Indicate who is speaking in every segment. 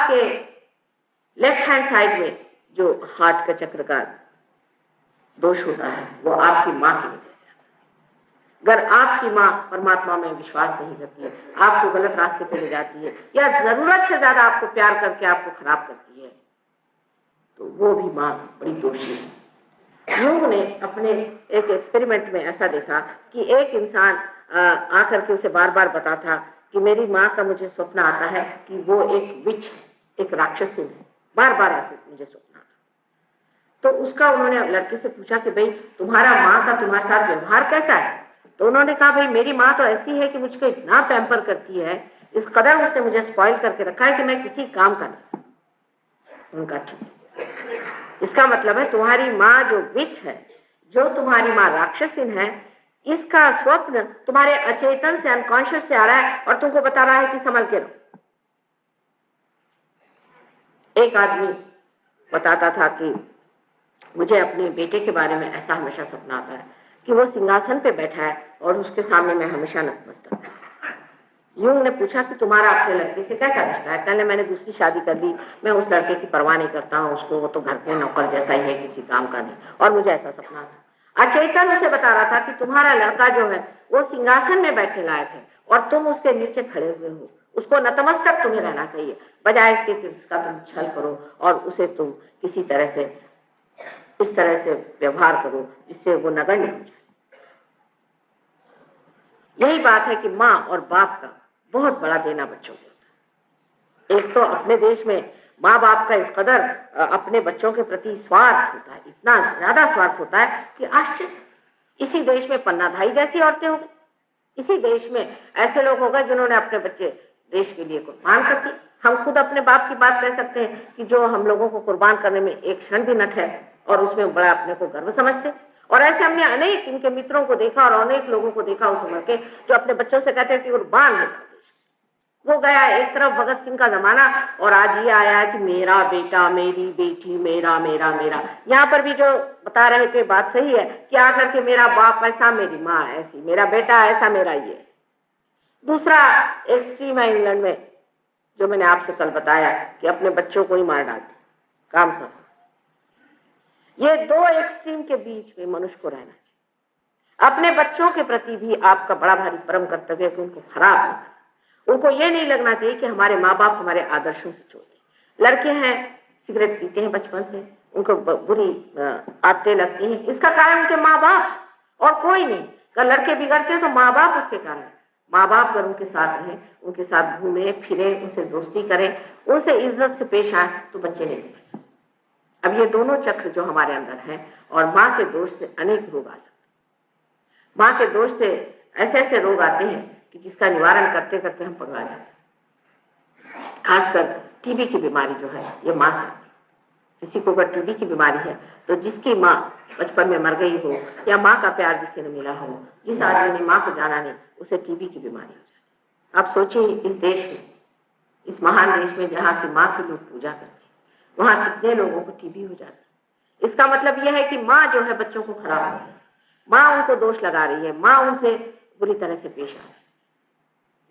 Speaker 1: आपके left hand side में जो हार्ट का चक्र का दोष होता है वो आपकी माँ की वजह से। अगर आपकी माँ परमात्मा में विश्वास नहीं करती है, आपको गलत रास्ते पे ले जाती है या जरूरत से ज्यादा आपको प्यार करके आपको खराब करती है, तो वो भी माँ बड़ी दोषी है। यूंग ने अपने एक एक्सपेरिमेंट में ऐसा देखा कि एक इंसान आकर के उसे बार बार बताता कि मेरी माँ का मुझे स्वप्न आता है कि वो एक विच, एक राक्षसी है, बार बार ऐसे मुझे स्वप्न आता। तो उसका उन्होंने लड़के से पूछा कि भाई तुम्हारा माँ का तुम्हारे साथ व्यवहार कैसा है? तो उन्होंने कहा भाई मेरी माँ तो ऐसी है कि मुझको इतना पैम्पर करती है, इस कदर उसने मुझे स्पॉइल करके रखा है कि मैं किसी काम का नहीं। उनका ठीक, इसका मतलब है तुम्हारी माँ जो विच है, जो तुम्हारी माँ राक्षसिन है, इसका स्वप्न तुम्हारे अचेतन से, अनकॉन्शियस से आ रहा है और तुमको बता रहा है कि संभल के रहो। एक आदमी बताता था कि मुझे अपने बेटे के बारे में ऐसा हमेशा सपना आता है कि वो सिंहासन पे बैठा है और उसके सामने मैं हमेशा नतमस्तक हूं। यूंग ने पूछा कि तुम्हारा अपने लड़के से कैसा रिश्ता है? कहने मैंने दूसरी शादी कर ली, मैं उस लड़के की परवाह नहीं करता हूँ, उसको वो तो घर के नौकर जैसा ही है, किसी काम का नहीं, और मुझे ऐसा सपना था। अचेतन उसे बता रहा था कि तुम्हारा लड़का जो है वो सिंहासन में बैठे लायक है और तुम उसके नीचे खड़े हुए हो, उसको नतमस्तक तुम्हें रहना चाहिए, बजाय इसके कि उसका तुम छल करो और उसे तुम किसी तरह से इस तरह से व्यवहार करो जिससे वो नगण्य हो जाए। यही बात है कि माँ और बाप का बहुत बड़ा देना बच्चों को होता है। एक तो अपने देश में माँ बाप का इस कदर अपने बच्चों के प्रति स्वार्थ होता है, इतना ज्यादा स्वार्थ होता है कि आश्चर्य। इसी देश में पन्नाधाई जैसी औरतें हो गई, इसी देश में ऐसे लोग हो गए जिन्होंने अपने बच्चे देश के लिए कुर्बान कर दिए। हम खुद अपने बाप की बात कह सकते हैं कि जो हम लोगों को कुर्बान करने में एक क्षण भी न ठहरे और उसमें बड़ा अपने को गर्व समझते। और ऐसे हमने अनेक इनके मित्रों को देखा और अनेक लोगों को देखा उस उम्र के, जो अपने बच्चों से कहते हैं कि कुर्बान है देश। वो गया एक तरफ भगत सिंह का जमाना और आज ये आया है कि मेरा बेटा, मेरी बेटी, मेरा मेरा मेरा। यहाँ पर भी जो बता रहे थे बात सही है कि आकर के मेरा बाप ऐसा, मेरी माँ ऐसी, मेरा बेटा ऐसा, मेरा ये। दूसरा एक्सट्रीम है इंग्लैंड में, जो मैंने आपसे कल बताया कि अपने बच्चों को ही मार डालते, काम सब। ये दो एक्सट्रीम के बीच में मनुष्य को रहना चाहिए। अपने बच्चों के प्रति भी आपका बड़ा भारी परम कर्तव्य है कि उनको खराब नहीं करना। उनको ये नहीं लगना चाहिए कि हमारे माँ बाप हमारे आदर्शों से छोड़ते। लड़के हैं सिगरेट पीते हैं बचपन से, उनको बुरी आदतें लगती हैं, इसका कारण उनके माँ बाप और कोई नहीं। अगर लड़के बिगड़ते हैं तो माँ बाप उसके कारण। माँ बाप अगर उनके साथ रहें, उनके साथ घूमे फिरे, उनसे दोस्ती करें, उनसे इज्जत से पेश आए तो बच्चे नहीं बिगड़ते। अब ये दोनों चक्र जो हमारे अंदर हैं, और माँ के दोष से अनेक रोग आ जाते हैं। माँ के दोष से ऐसे ऐसे रोग आते हैं कि जिसका निवारण करते करते हम पगला जाते हैं। खासकर टीबी की बीमारी जो है ये माँ से। किसी को अगर टीबी की बीमारी है तो जिसकी माँ बचपन में मर गई हो या माँ का प्यार जिसे न मिला हो, जिस आदमी ने माँ को जाना नहीं, उसे टीबी की बीमारी हो जाए। आप सोचिए इस देश में, इस महान देश में जहाँ की माँ की लोग पूजा करते हैं, वहां कितने लोगों को टीबी हो जाती है। इसका मतलब यह है कि माँ जो है बच्चों को खराब कर रही है, माँ उनको दोष लगा रही है, माँ उनसे बुरी तरह से पेश आ रही है।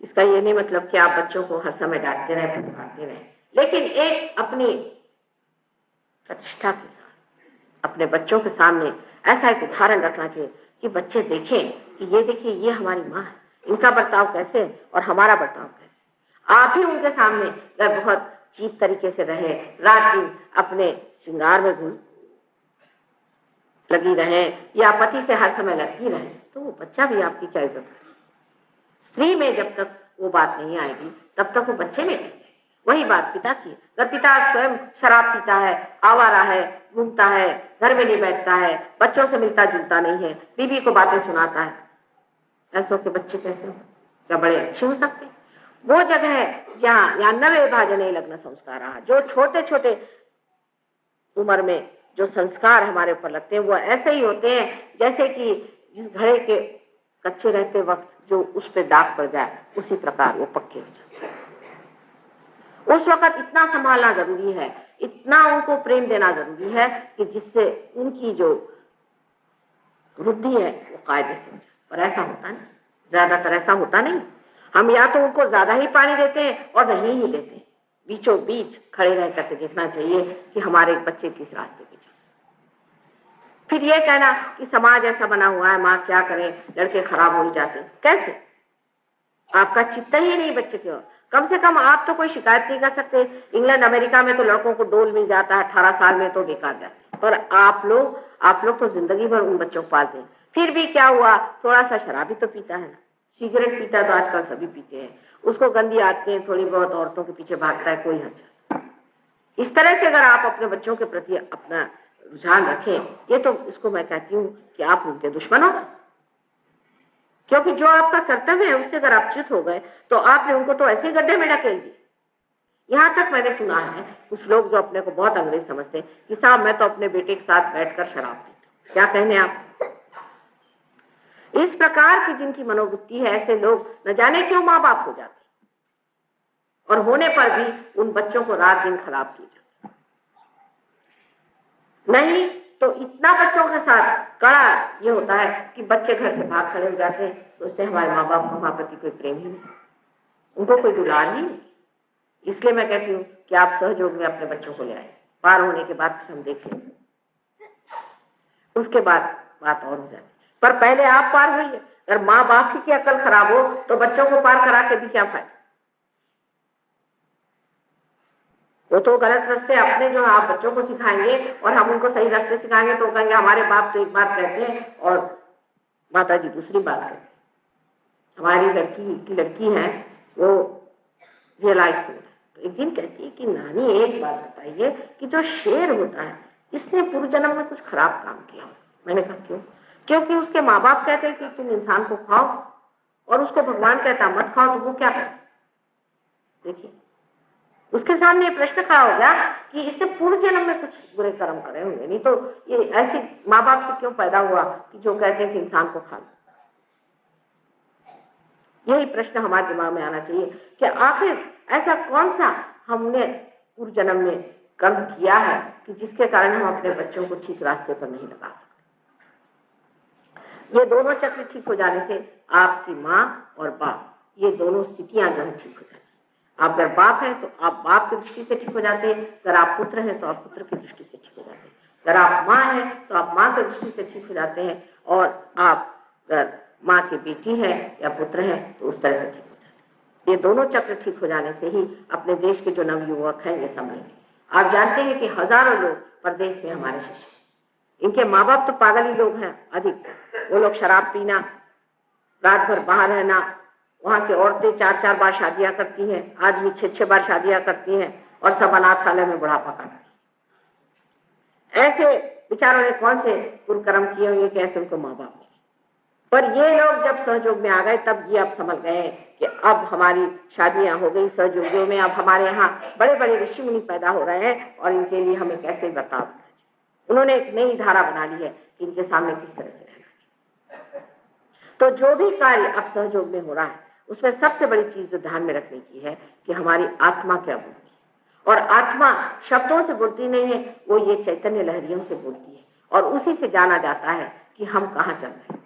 Speaker 1: इसका ये नहीं मतलब कि आप बच्चों को हर समय डांटते रहे, फटकारते रहे, लेकिन एक अपनी प्रतिष्ठा के साथ अपने बच्चों के सामने ऐसा एक उदाहरण रखना चाहिए कि बच्चे देखें कि ये देखिए ये हमारी माँ है, इनका बर्ताव कैसे और हमारा बर्ताव कैसे। आप ही उनके सामने अगर बहुत चीप तरीके से रहे, रात दिन अपने श्रृंगार में घूम लगी रहे या पति से हर समय लगी रहे, तो वो बच्चा भी आपकी क्या इज्जत करे। स्त्री में जब तक वो बात नहीं आएगी तब तक वो बच्चे में रहेंगे। वही बात पिता की। अगर पिता स्वयं शराब पीता है, आवारा है, घूमता है, घर में नहीं बैठता है, बच्चों से मिलता जुलता नहीं है, बीवी को बातें सुनाता है, ऐसों के बच्चे कैसे हो? क्या बड़े अच्छे हो सकते? वो जगह है जहाँ या नवे भाजने लग्न संस्कार रहा, जो छोटे छोटे उम्र में जो संस्कार हमारे ऊपर लगते हैं वो ऐसे ही होते हैं जैसे कि जिस घड़े के कच्चे रहते वक्त जो उस पर दाग पड़ जाए, उसी प्रकार वो पक्के हो जाते। उस वक्त इतना संभालना जरूरी है, इतना उनको प्रेम देना जरूरी है कि जिससे उनकी जो वृद्धि है वो कायदे से हो जाए। पर ऐसा होता नहीं, ज्यादातर ऐसा होता नहीं। हम या तो उनको ज्यादा ही पानी देते हैं और नहीं ही देते, बीचों बीच खड़े रह करके देखना चाहिए कि हमारे बच्चे किस रास्ते पे चले। फिर ये कहना कि समाज ऐसा बना हुआ है, माँ क्या करे, लड़के खराब हो जाते, कैसे? आपका चित्त ही नहीं बच्चे की ओर। कम से कम आप तो कोई शिकायत नहीं कर सकते। इंग्लैंड अमेरिका में तो लड़कों को डोल मिल जाता है, 18 साल में तो बेकार जाते, पर आप लोग तो जिंदगी भर उन बच्चों को पालते हैं। फिर भी क्या हुआ, थोड़ा सा शराब भी तो पीता है ना, सिगरेट पीता है तो आजकल सभी पीते हैं, उसको गंदी आदतें, थोड़ी बहुत औरतों के पीछे भागता है, कोई हर्ज। इस तरह से अगर आप अपने बच्चों के प्रति अपना रुझान रखें, ये तो इसको मैं कहती हूँ कि आप उनके दुश्मन हो, क्योंकि जो आपका कर्तव्य है उससे अगर आप च्युत हो गए तो आपने उनको तो ऐसे गड्ढे में ढकेल दिए। यहां तक मैंने सुना है कुछ लोग जो अपने को बहुत अंग्रेज समझते हैं कि साहब मैं तो अपने बेटे के साथ बैठकर शराब पीता। क्या कहने आप? इस प्रकार की जिनकी मनोवृत्ति है, ऐसे लोग न जाने क्यों माँ बाप हो जाते और होने पर भी उन बच्चों को रात दिन खराब किए जाते। नहीं तो इतना बच्चों के साथ कड़ा ये होता है कि बच्चे घर से भाग खड़े हो जाते हैं, तो उससे हमारे माँ बाप को हमारे प्रति कोई प्रेम ही नहीं, उनको कोई दुलार नहीं। इसलिए मैं कहती हूँ कि आप सहयोग में अपने बच्चों को ले आए, पार होने के बाद हम देख लेंगे, उसके बाद बात और हो जाती। पर पहले आप पार होइए। अगर माँ बाप की अकल खराब हो तो बच्चों को पार करा के भी क्या फायदा? वो तो गलत रास्ते अपने जो आप बच्चों को सिखाएंगे और हम उनको सही रास्ते सिखाएंगे तो कहेंगे हमारे बाप तो एक बात कहते हैं और माता जी दूसरी बात कहते हैं। हमारी लड़की है वो रियलाइज हो, तो एक दिन कहती है कि नानी एक बात बताइए कि जो शेर होता है इसने पूर्व जन्म में कुछ खराब काम किया। मैंने कहा क्यों? क्योंकि उसके माँ बाप कहते हैं कि तुम इंसान को खाओ और उसको भगवान कहता मत खाओ, तो वो क्या करे? देखिए उसके सामने ये प्रश्न खड़ा हो गया कि इससे पूर्व जन्म में कुछ बुरे कर्म करे होंगे, नहीं तो ये ऐसे माँ बाप से क्यों पैदा हुआ कि जो कहते हैं कि इंसान को खा लो। यही प्रश्न हमारे दिमाग में आना चाहिए कि आखिर ऐसा कौन सा हमने पूर्व जन्म में कर्म किया है कि जिसके कारण हम अपने बच्चों को ठीक रास्ते पर नहीं लगा सकते। ये दोनों चक्र ठीक हो जाने से आपकी माँ और बाप, ये दोनों स्थितियां जो है ठीक हो जाती। आप अगर बाप हैं तो आप बाप की दृष्टि से ठीक हो जाते हैं, अगर आप पुत्र हैं तो आप पुत्र की दृष्टि से ठीक हो जाते हैं, अगर आप माँ हैं तो आप माँ की दृष्टि से ठीक हो जाते हैं, और आप अगर माँ की बेटी है या पुत्र है तो उस तरह से ठीक हो जाते हैं। ये दोनों चक्र ठीक हो जाने से ही अपने देश के जो नवयुवक हैं ये समझेंगे। आप जानते हैं कि हजारों लोग परदेश में हमारे शिष्य, इनके माँ बाप तो पागल ही लोग हैं अधिक। वो लोग शराब पीना, रात भर बाहर रहना, वहां की औरतें 4-4 बार शादियां करती हैं, आदमी 6-6 बार शादियां करती हैं और सब अनाथालय में बुढ़ापा काटती हैं। ऐसे बेचारों ने कौन से कुकर्म किए होंगे कि ऐसे उनको माँ बाप मिले। पर ये लोग जब सहयोग में आ गए तब ये अब समझ गए कि अब हमारी शादियां हो गई सहयोगियों में, अब हमारे यहाँ बड़े बड़े ऋषि मुनि पैदा हो रहे हैं और इनके लिए हमें कैसे बर्ताव करना चाहिए। उन्होंने एक नई धारा बना ली है कि इनके सामने किस तरह से रहना चाहिए। तो जो भी कार्य अब सहयोग में हो रहा है उसमें सबसे बड़ी चीज जो ध्यान में रखने की है कि हमारी आत्मा क्या बोलती है। और आत्मा शब्दों से बोलती नहीं है, वो ये चैतन्य लहरियों से बोलती है और उसी से जाना जाता है कि हम कहाँ चल रहे हैं।